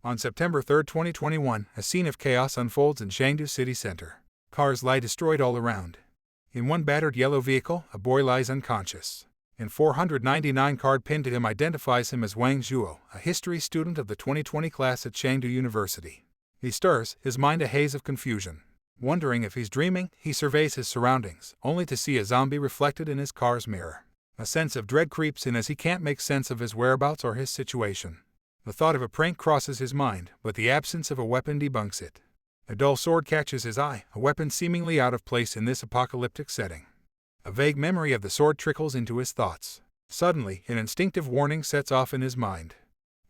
On September 3, 2021, a scene of chaos unfolds in Chengdu city center. Cars lie destroyed all around. In one battered yellow vehicle, a boy lies unconscious. An 499 card pinned to him identifies him as Wang Zhuo, a history student of the 2020 class at Chengdu University. He stirs, his mind a haze of confusion. Wondering if he's dreaming, he surveys his surroundings, only to see a zombie reflected in his car's mirror. A sense of dread creeps in as he can't make sense of his whereabouts or his situation. The thought of a prank crosses his mind, but the absence of a weapon debunks it. A dull sword catches his eye, a weapon seemingly out of place in this apocalyptic setting. A vague memory of the sword trickles into his thoughts. Suddenly, an instinctive warning sets off in his mind.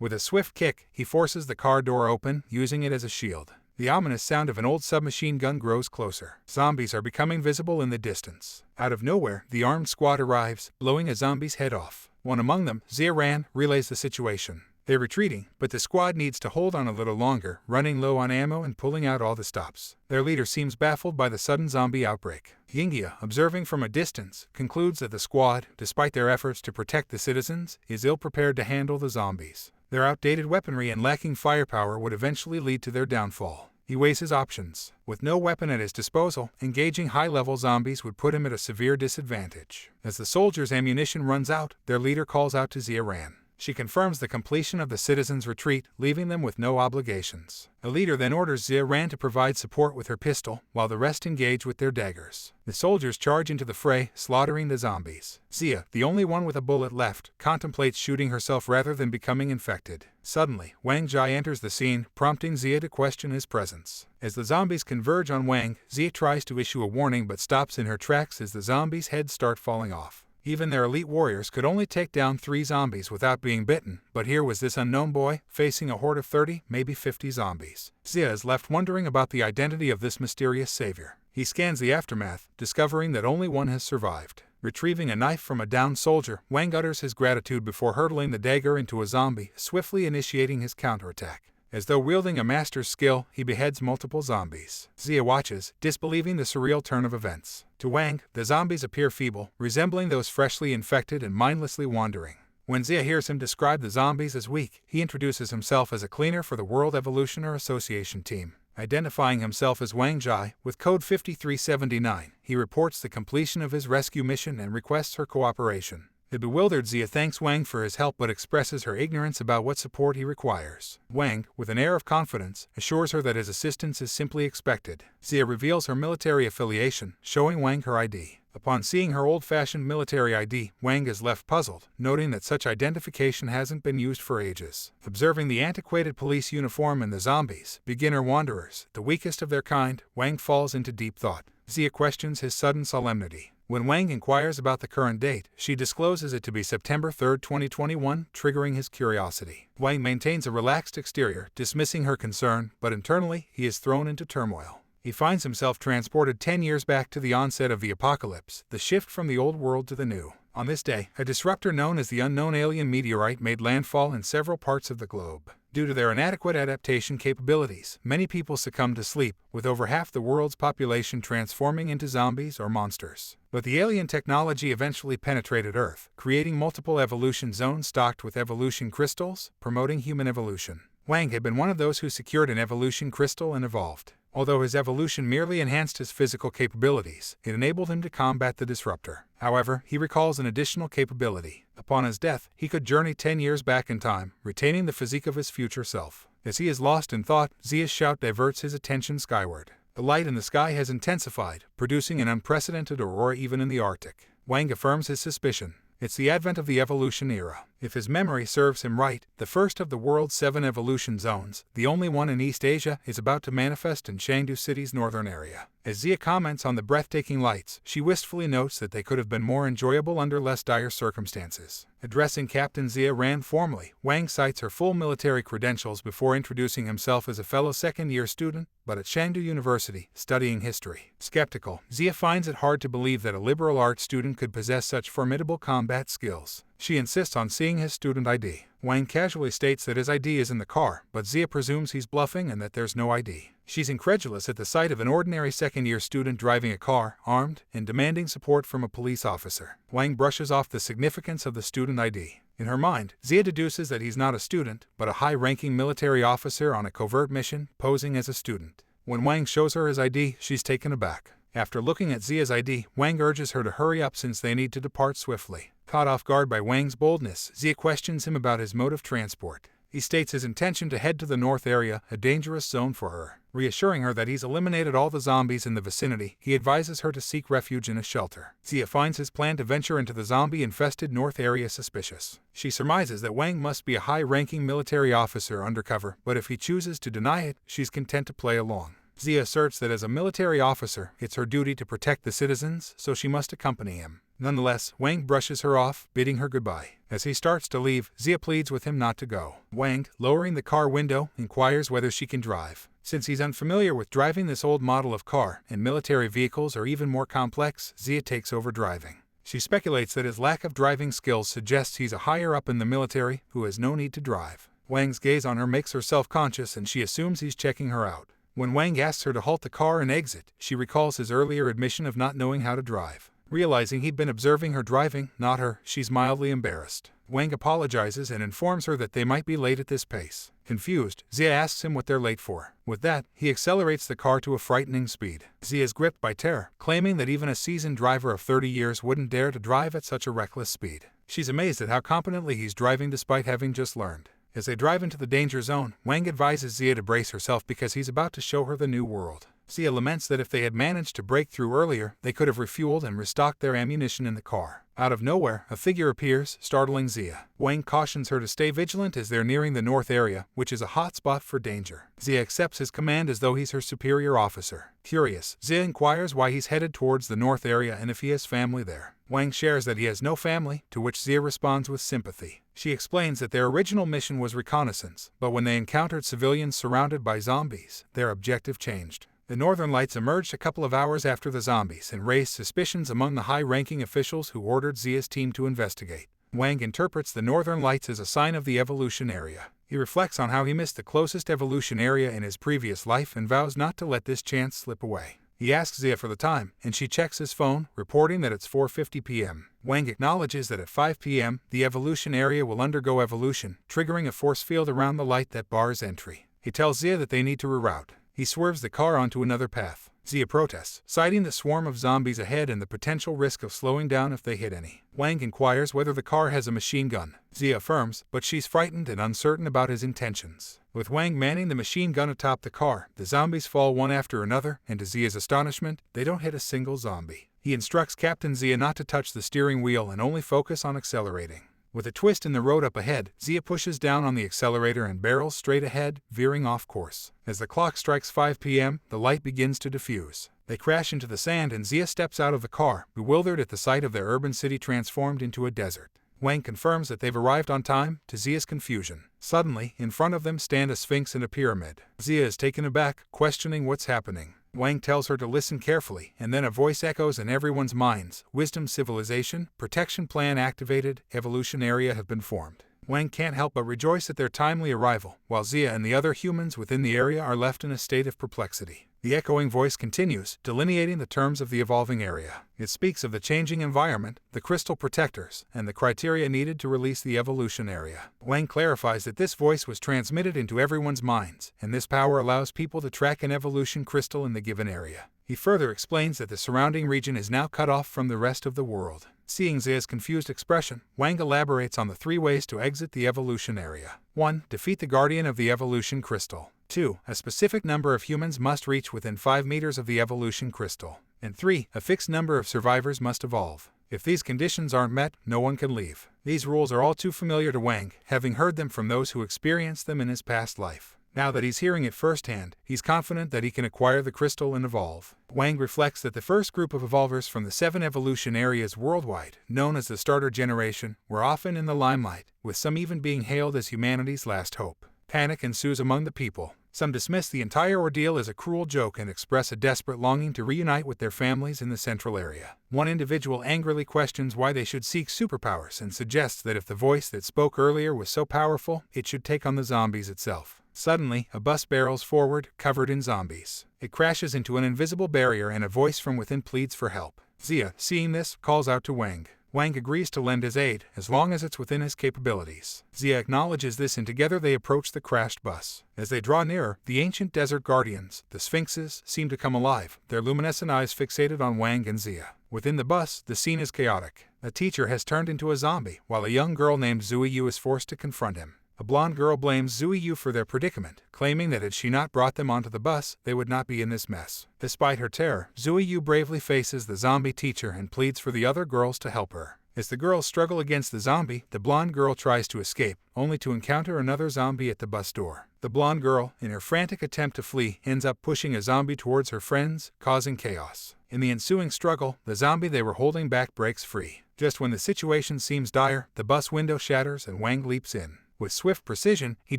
With a swift kick, he forces the car door open, using it as a shield. The ominous sound of an old submachine gun grows closer. Zombies are becoming visible in the distance. Out of nowhere, the armed squad arrives, blowing a zombie's head off. One among them, Zia Ran, relays the situation. They're retreating, but the squad needs to hold on a little longer, running low on ammo and pulling out all the stops. Their leader seems baffled by the sudden zombie outbreak. Yingia, observing from a distance, concludes that the squad, despite their efforts to protect the citizens, is ill-prepared to handle the zombies. Their outdated weaponry and lacking firepower would eventually lead to their downfall. He weighs his options. With no weapon at his disposal, engaging high-level zombies would put him at a severe disadvantage. As the soldiers' ammunition runs out, their leader calls out to Zia Ran. She confirms the completion of the citizens' retreat, leaving them with no obligations. The leader then orders Zia Ran to provide support with her pistol, while the rest engage with their daggers. The soldiers charge into the fray, slaughtering the zombies. Zia, the only one with a bullet left, contemplates shooting herself rather than becoming infected. Suddenly, Wang Jai enters the scene, prompting Zia to question his presence. As the zombies converge on Wang, Zia tries to issue a warning but stops in her tracks as the zombies' heads start falling off. Even their elite warriors could only take down 3 zombies without being bitten, but here was this unknown boy, facing a horde of 30, maybe 50 zombies. Zia is left wondering about the identity of this mysterious savior. He scans the aftermath, discovering that only one has survived. Retrieving a knife from a downed soldier, Wang utters his gratitude before hurtling the dagger into a zombie, swiftly initiating his counterattack. As though wielding a master's skill, he beheads multiple zombies. Zia watches, disbelieving the surreal turn of events. To Wang, the zombies appear feeble, resembling those freshly infected and mindlessly wandering. When Zia hears him describe the zombies as weak, he introduces himself as a cleaner for the World Evolutionary Association team. Identifying himself as Wang Jai, with code 5379, he reports the completion of his rescue mission and requests her cooperation. The bewildered Zia thanks Wang for his help but expresses her ignorance about what support he requires. Wang, with an air of confidence, assures her that his assistance is simply expected. Zia reveals her military affiliation, showing Wang her ID. Upon seeing her old-fashioned military ID, Wang is left puzzled, noting that such identification hasn't been used for ages. Observing the antiquated police uniform and the zombies, beginner wanderers, the weakest of their kind, Wang falls into deep thought. Zia questions his sudden solemnity. When Wang inquires about the current date, she discloses it to be September 3, 2021, triggering his curiosity. Wang maintains a relaxed exterior, dismissing her concern, but internally, he is thrown into turmoil. He finds himself transported 10 years back to the onset of the apocalypse, the shift from the old world to the new. On this day, a disruptor known as the unknown alien meteorite made landfall in several parts of the globe. Due to their inadequate adaptation capabilities, many people succumbed to sleep, with over half the world's population transforming into zombies or monsters. But the alien technology eventually penetrated Earth, creating multiple evolution zones stocked with evolution crystals, promoting human evolution. Wang had been one of those who secured an evolution crystal and evolved. Although his evolution merely enhanced his physical capabilities, it enabled him to combat the disruptor. However, he recalls an additional capability. Upon his death, he could journey 10 years back in time, retaining the physique of his future self. As he is lost in thought, Zia's shout diverts his attention skyward. The light in the sky has intensified, producing an unprecedented aurora even in the Arctic. Wang affirms his suspicion. It's the advent of the evolution era. If his memory serves him right, the first of the world's 7 evolution zones, the only one in East Asia, is about to manifest in Chengdu City's northern area. As Zia comments on the breathtaking lights, she wistfully notes that they could have been more enjoyable under less dire circumstances. Addressing Captain Zia Ran formally, Wang cites her full military credentials before introducing himself as a fellow second-year student, but at Chengdu University, studying history. Skeptical, Zia finds it hard to believe that a liberal arts student could possess such formidable combat skills. She insists on seeing his student ID. Wang casually states that his ID is in the car, but Zia presumes he's bluffing and that there's no ID. She's incredulous at the sight of an ordinary second-year student driving a car, armed, and demanding support from a police officer. Wang brushes off the significance of the student ID. In her mind, Zia deduces that he's not a student, but a high-ranking military officer on a covert mission, posing as a student. When Wang shows her his ID, she's taken aback. After looking at Zia's ID, Wang urges her to hurry up since they need to depart swiftly. Caught off guard by Wang's boldness, Zia questions him about his mode of transport. He states his intention to head to the north area, a dangerous zone for her. Reassuring her that he's eliminated all the zombies in the vicinity, he advises her to seek refuge in a shelter. Zia finds his plan to venture into the zombie-infested north area suspicious. She surmises that Wang must be a high-ranking military officer undercover, but if he chooses to deny it, she's content to play along. Zia asserts that as a military officer, it's her duty to protect the citizens, so she must accompany him. Nonetheless, Wang brushes her off, bidding her goodbye. As he starts to leave, Zia pleads with him not to go. Wang, lowering the car window, inquires whether she can drive. Since he's unfamiliar with driving this old model of car, and military vehicles are even more complex, Zia takes over driving. She speculates that his lack of driving skills suggests he's a higher up in the military who has no need to drive. Wang's gaze on her makes her self-conscious and she assumes he's checking her out. When Wang asks her to halt the car and exit, she recalls his earlier admission of not knowing how to drive. Realizing he'd been observing her driving, not her, she's mildly embarrassed. Wang apologizes and informs her that they might be late at this pace. Confused, Zia asks him what they're late for. With that, he accelerates the car to a frightening speed. Zia is gripped by terror, claiming that even a seasoned driver of 30 years wouldn't dare to drive at such a reckless speed. She's amazed at how competently he's driving despite having just learned. As they drive into the danger zone, Wang advises Zia to brace herself because he's about to show her the new world. Zia laments that if they had managed to break through earlier, they could have refueled and restocked their ammunition in the car. Out of nowhere, a figure appears, startling Zia. Wang cautions her to stay vigilant as they're nearing the north area, which is a hot spot for danger. Zia accepts his command as though he's her superior officer. Curious, Zia inquires why he's headed towards the north area and if he has family there. Wang shares that he has no family, to which Zia responds with sympathy. She explains that their original mission was reconnaissance, but when they encountered civilians surrounded by zombies, their objective changed. The Northern Lights emerged a couple of hours after the zombies and raised suspicions among the high-ranking officials who ordered Zia's team to investigate. Wang interprets the Northern Lights as a sign of the evolution area. He reflects on how he missed the closest evolution area in his previous life and vows not to let this chance slip away. He asks Zia for the time, and she checks his phone, reporting that it's 4:50 p.m. Wang acknowledges that at 5 p.m., the evolution area will undergo evolution, triggering a force field around the light that bars entry. He tells Zia that they need to reroute. He swerves the car onto another path. Zia protests, citing the swarm of zombies ahead and the potential risk of slowing down if they hit any. Wang inquires whether the car has a machine gun. Zia affirms, but she's frightened and uncertain about his intentions. With Wang manning the machine gun atop the car, the zombies fall one after another, and to Zia's astonishment, they don't hit a single zombie. He instructs Captain Zia not to touch the steering wheel and only focus on accelerating. With a twist in the road up ahead, Zia pushes down on the accelerator and barrels straight ahead, veering off course. As the clock strikes 5 p.m., the light begins to diffuse. They crash into the sand and Zia steps out of the car, bewildered at the sight of their urban city transformed into a desert. Wang confirms that they've arrived on time, to Zia's confusion. Suddenly, in front of them stand a sphinx and a pyramid. Zia is taken aback, questioning what's happening. Wang tells her to listen carefully, and then a voice echoes in everyone's minds. Wisdom civilization, protection plan activated, evolution area have been formed. Wang can't help but rejoice at their timely arrival, while Zia and the other humans within the area are left in a state of perplexity. The echoing voice continues, delineating the terms of the evolving area. It speaks of the changing environment, the crystal protectors, and the criteria needed to release the evolution area. Wang clarifies that this voice was transmitted into everyone's minds, and this power allows people to track an evolution crystal in the given area. He further explains that the surrounding region is now cut off from the rest of the world. Seeing Zia's confused expression, Wang elaborates on the 3 ways to exit the evolution area. 1. Defeat the guardian of the evolution crystal. 2. A specific number of humans must reach within 5 meters of the evolution crystal. And 3. A fixed number of survivors must evolve. If these conditions aren't met, no one can leave. These rules are all too familiar to Wang, having heard them from those who experienced them in his past life. Now that he's hearing it firsthand, he's confident that he can acquire the crystal and evolve. Wang reflects that the first group of evolvers from the 7 evolution areas worldwide, known as the Starter Generation, were often in the limelight, with some even being hailed as humanity's last hope. Panic ensues among the people. Some dismiss the entire ordeal as a cruel joke and express a desperate longing to reunite with their families in the central area. One individual angrily questions why they should seek superpowers and suggests that if the voice that spoke earlier was so powerful, it should take on the zombies itself. Suddenly, a bus barrels forward, covered in zombies. It crashes into an invisible barrier and a voice from within pleads for help. Zia, seeing this, calls out to Wang. Wang agrees to lend his aid, as long as it's within his capabilities. Zia acknowledges this, and together they approach the crashed bus. As they draw nearer, the ancient desert guardians, the sphinxes, seem to come alive, their luminescent eyes fixated on Wang and Zia. Within the bus, the scene is chaotic. A teacher has turned into a zombie, while a young girl named Zui Yu is forced to confront him. A blonde girl blames Zui Yu for their predicament, claiming that had she not brought them onto the bus, they would not be in this mess. Despite her terror, Zui Yu bravely faces the zombie teacher and pleads for the other girls to help her. As the girls struggle against the zombie, the blonde girl tries to escape, only to encounter another zombie at the bus door. The blonde girl, in her frantic attempt to flee, ends up pushing a zombie towards her friends, causing chaos. In the ensuing struggle, the zombie they were holding back breaks free. Just when the situation seems dire, the bus window shatters and Wang leaps in. With swift precision, he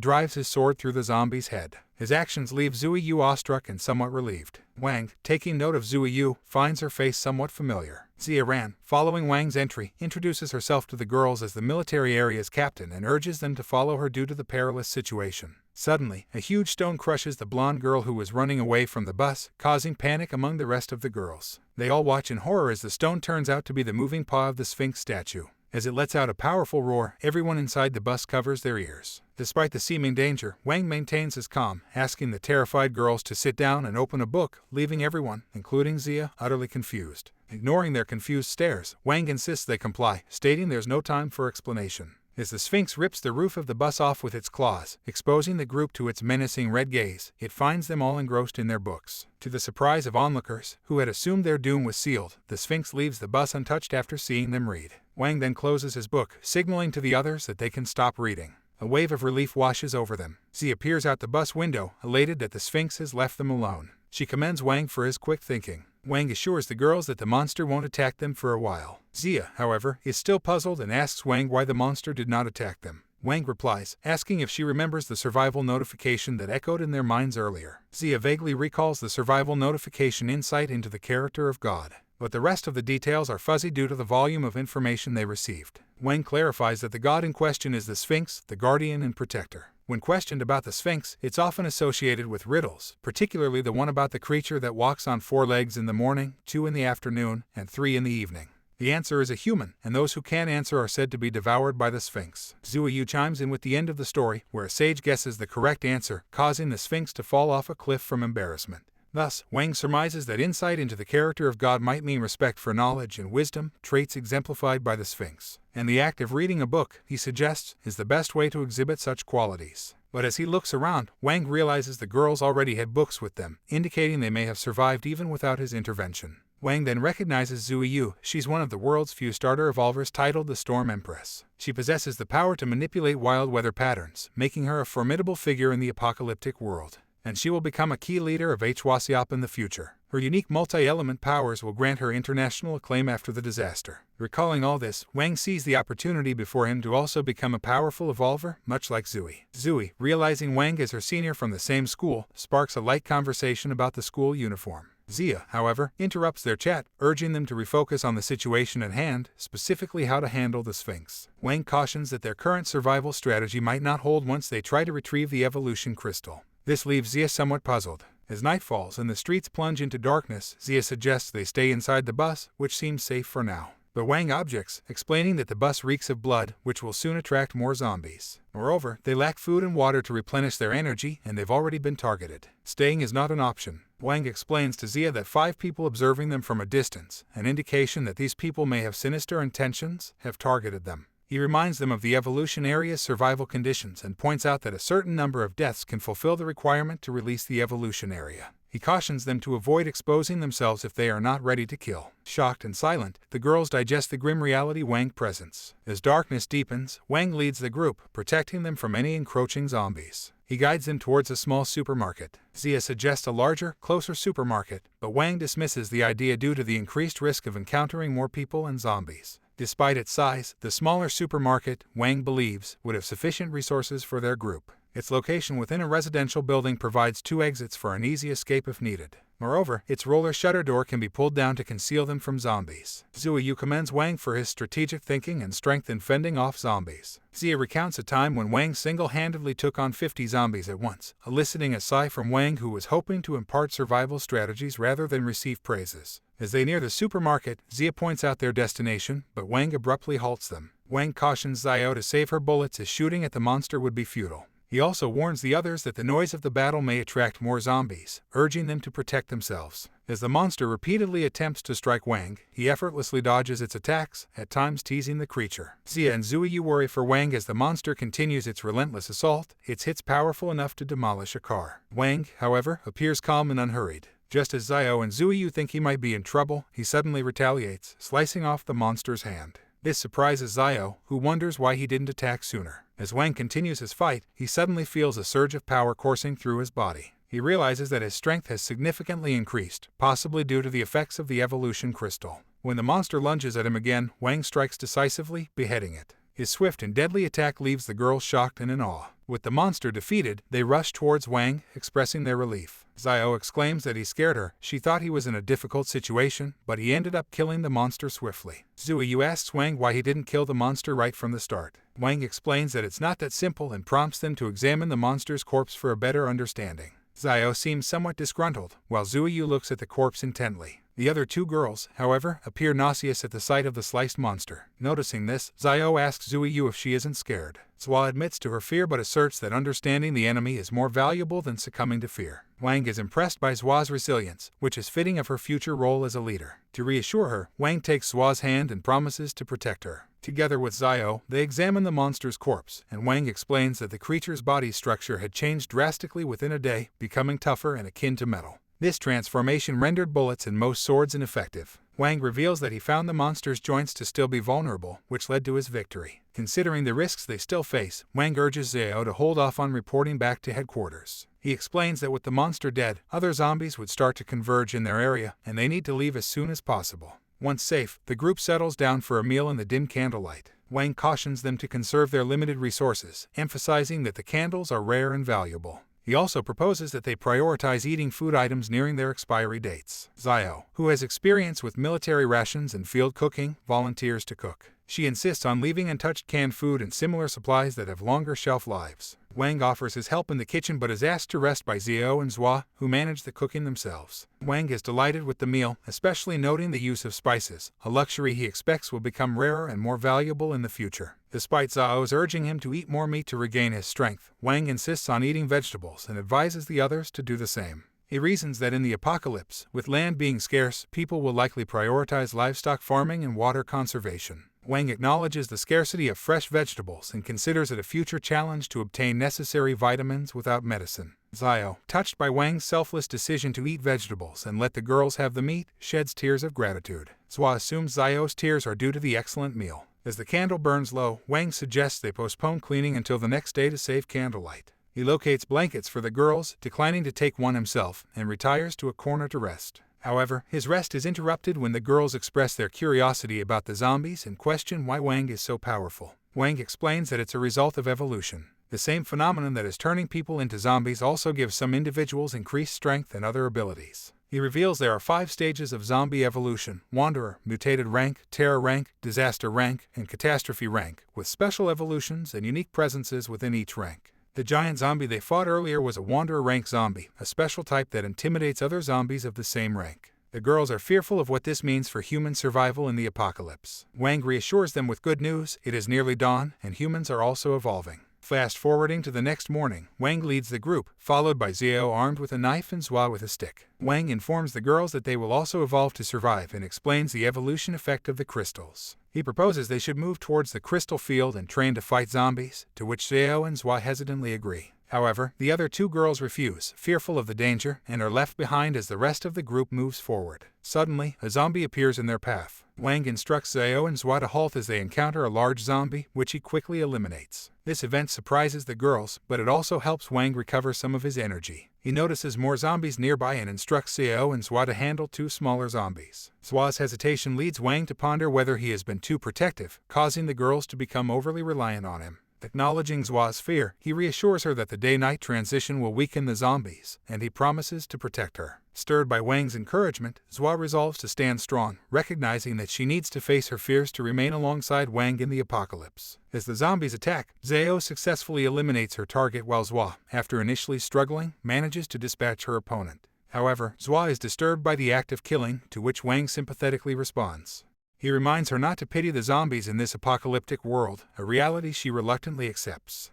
drives his sword through the zombie's head. His actions leave Zui Yu awestruck and somewhat relieved. Wang, taking note of Zui Yu, finds her face somewhat familiar. Zia Ran, following Wang's entry, introduces herself to the girls as the military area's captain and urges them to follow her due to the perilous situation. Suddenly, a huge stone crushes the blonde girl who was running away from the bus, causing panic among the rest of the girls. They all watch in horror as the stone turns out to be the moving paw of the Sphinx statue. As it lets out a powerful roar, everyone inside the bus covers their ears. Despite the seeming danger, Wang maintains his calm, asking the terrified girls to sit down and open a book, leaving everyone, including Zia, utterly confused. Ignoring their confused stares, Wang insists they comply, stating there's no time for explanation. As the Sphinx rips the roof of the bus off with its claws, exposing the group to its menacing red gaze, it finds them all engrossed in their books. To the surprise of onlookers, who had assumed their doom was sealed, the Sphinx leaves the bus untouched after seeing them read. Wang then closes his book, signaling to the others that they can stop reading. A wave of relief washes over them. Zia peers out the bus window, elated that the Sphinx has left them alone. She commends Wang for his quick thinking. Wang assures the girls that the monster won't attack them for a while. Zia, however, is still puzzled and asks Wang why the monster did not attack them. Wang replies, asking if she remembers the survival notification that echoed in their minds earlier. Zia vaguely recalls the survival notification insight into the character of God, but the rest of the details are fuzzy due to the volume of information they received. Wang clarifies that the god in question is the Sphinx, the guardian and protector. When questioned about the Sphinx, it's often associated with riddles, particularly the one about the creature that walks on 4 legs in the morning, 2 in the afternoon, and 3 in the evening. The answer is a human, and those who can't answer are said to be devoured by the Sphinx. Zui Yu chimes in with the end of the story, where a sage guesses the correct answer, causing the Sphinx to fall off a cliff from embarrassment. Thus, Wang surmises that insight into the character of God might mean respect for knowledge and wisdom, traits exemplified by the Sphinx. And the act of reading a book, he suggests, is the best way to exhibit such qualities. But as he looks around, Wang realizes the girls already had books with them, indicating they may have survived even without his intervention. Wang then recognizes Zui Yu. She's one of the world's few starter evolvers titled the Storm Empress. She possesses the power to manipulate wild weather patterns, making her a formidable figure in the apocalyptic world. And she will become a key leader of Hwasiop in the future. Her unique multi-element powers will grant her international acclaim after the disaster. Recalling all this, Wang sees the opportunity before him to also become a powerful evolver, much like Zui. Zui, realizing Wang is her senior from the same school, sparks a light conversation about the school uniform. Zia, however, interrupts their chat, urging them to refocus on the situation at hand, specifically how to handle the Sphinx. Wang cautions that their current survival strategy might not hold once they try to retrieve the evolution crystal. This leaves Zia somewhat puzzled. As night falls and the streets plunge into darkness, Zia suggests they stay inside the bus, which seems safe for now. But Wang objects, explaining that the bus reeks of blood, which will soon attract more zombies. Moreover, they lack food and water to replenish their energy, and they've already been targeted. Staying is not an option. Wang explains to Zia that 5 people observing them from a distance, an indication that these people may have sinister intentions, have targeted them. He reminds them of the evolution area's survival conditions and points out that a certain number of deaths can fulfill the requirement to release the evolution area. He cautions them to avoid exposing themselves if they are not ready to kill. Shocked and silent, the girls digest the grim reality Wang presents. As darkness deepens, Wang leads the group, protecting them from any encroaching zombies. He guides them towards a small supermarket. Zia suggests a larger, closer supermarket, but Wang dismisses the idea due to the increased risk of encountering more people and zombies. Despite its size, the smaller supermarket, Wang believes, would have sufficient resources for their group. Its location within a residential building provides 2 exits for an easy escape if needed. Moreover, its roller shutter door can be pulled down to conceal them from zombies. Zuiyu commends Wang for his strategic thinking and strength in fending off zombies. Zia recounts a time when Wang single-handedly took on 50 zombies at once, eliciting a sigh from Wang, who was hoping to impart survival strategies rather than receive praises. As they near the supermarket, Zia points out their destination, but Wang abruptly halts them. Wang cautions Xiao to save her bullets, as shooting at the monster would be futile. He also warns the others that the noise of the battle may attract more zombies, urging them to protect themselves. As the monster repeatedly attempts to strike Wang, he effortlessly dodges its attacks, at times teasing the creature. Zia and Zuiyu worry for Wang as the monster continues its relentless assault, its hits powerful enough to demolish a car. Wang, however, appears calm and unhurried. Just as Xiao and Zuiyu think he might be in trouble, he suddenly retaliates, slicing off the monster's hand. This surprises Xiao, who wonders why he didn't attack sooner. As Wang continues his fight, he suddenly feels a surge of power coursing through his body. He realizes that his strength has significantly increased, possibly due to the effects of the evolution crystal. When the monster lunges at him again, Wang strikes decisively, beheading it. His swift and deadly attack leaves the girls shocked and in awe. With the monster defeated, they rush towards Wang, expressing their relief. Xiao exclaims that he scared her. She thought he was in a difficult situation, but he ended up killing the monster swiftly. Zuiyu asks Wang why he didn't kill the monster right from the start. Wang explains that it's not that simple and prompts them to examine the monster's corpse for a better understanding. Xiao seems somewhat disgruntled, while Zuiyu looks at the corpse intently. The other 2 girls, however, appear nauseous at the sight of the sliced monster. Noticing this, Xiao asks Zuiyu if she isn't scared. Zua admits to her fear but asserts that understanding the enemy is more valuable than succumbing to fear. Wang is impressed by Zua's resilience, which is fitting of her future role as a leader. To reassure her, Wang takes Zua's hand and promises to protect her. Together with Xiao, they examine the monster's corpse, and Wang explains that the creature's body structure had changed drastically within a day, becoming tougher and akin to metal. This transformation rendered bullets and most swords ineffective. Wang reveals that he found the monster's joints to still be vulnerable, which led to his victory. Considering the risks they still face, Wang urges Xiao to hold off on reporting back to headquarters. He explains that with the monster dead, other zombies would start to converge in their area, and they need to leave as soon as possible. Once safe, the group settles down for a meal in the dim candlelight. Wang cautions them to conserve their limited resources, emphasizing that the candles are rare and valuable. He also proposes that they prioritize eating food items nearing their expiry dates. Xiao, who has experience with military rations and field cooking, volunteers to cook. She insists on leaving untouched canned food and similar supplies that have longer shelf lives. Wang offers his help in the kitchen but is asked to rest by Xiao and Zua, who manage the cooking themselves. Wang is delighted with the meal, especially noting the use of spices, a luxury he expects will become rarer and more valuable in the future. Despite Xiao's urging him to eat more meat to regain his strength, Wang insists on eating vegetables and advises the others to do the same. He reasons that in the apocalypse, with land being scarce, people will likely prioritize livestock farming and water conservation. Wang acknowledges the scarcity of fresh vegetables and considers it a future challenge to obtain necessary vitamins without medicine. Xiao, touched by Wang's selfless decision to eat vegetables and let the girls have the meat, sheds tears of gratitude. Zua assumes Xiao's tears are due to the excellent meal. As the candle burns low, Wang suggests they postpone cleaning until the next day to save candlelight. He locates blankets for the girls, declining to take one himself, and retires to a corner to rest. However, his rest is interrupted when the girls express their curiosity about the zombies and question why Wang is so powerful. Wang explains that it's a result of evolution. The same phenomenon that is turning people into zombies also gives some individuals increased strength and other abilities. He reveals there are 5 stages of zombie evolution: Wanderer, Mutated Rank, Terror Rank, Disaster Rank, and Catastrophe Rank, with special evolutions and unique presences within each rank. The giant zombie they fought earlier was a Wanderer rank zombie, a special type that intimidates other zombies of the same rank. The girls are fearful of what this means for human survival in the apocalypse. Wang reassures them with good news: it is nearly dawn, and humans are also evolving. Fast forwarding to the next morning, Wang leads the group, followed by Xiao armed with a knife and Zua with a stick. Wang informs the girls that they will also evolve to survive and explains the evolution effect of the crystals. He proposes they should move towards the crystal field and train to fight zombies, to which Xiao and Zua hesitantly agree. However, the other 2 girls refuse, fearful of the danger, and are left behind as the rest of the group moves forward. Suddenly, a zombie appears in their path. Wang instructs Xiao and Zua to halt as they encounter a large zombie, which he quickly eliminates. This event surprises the girls, but it also helps Wang recover some of his energy. He notices more zombies nearby and instructs Xiao and Zua to handle 2 smaller zombies. Zua's hesitation leads Wang to ponder whether he has been too protective, causing the girls to become overly reliant on him. Acknowledging Zhua's fear, he reassures her that the day-night transition will weaken the zombies, and he promises to protect her. Stirred by Wang's encouragement, Zhua resolves to stand strong, recognizing that she needs to face her fears to remain alongside Wang in the apocalypse. As the zombies attack, Zhao successfully eliminates her target while Zhua, after initially struggling, manages to dispatch her opponent. However, Zhua is disturbed by the act of killing, to which Wang sympathetically responds. He reminds her not to pity the zombies in this apocalyptic world, a reality she reluctantly accepts.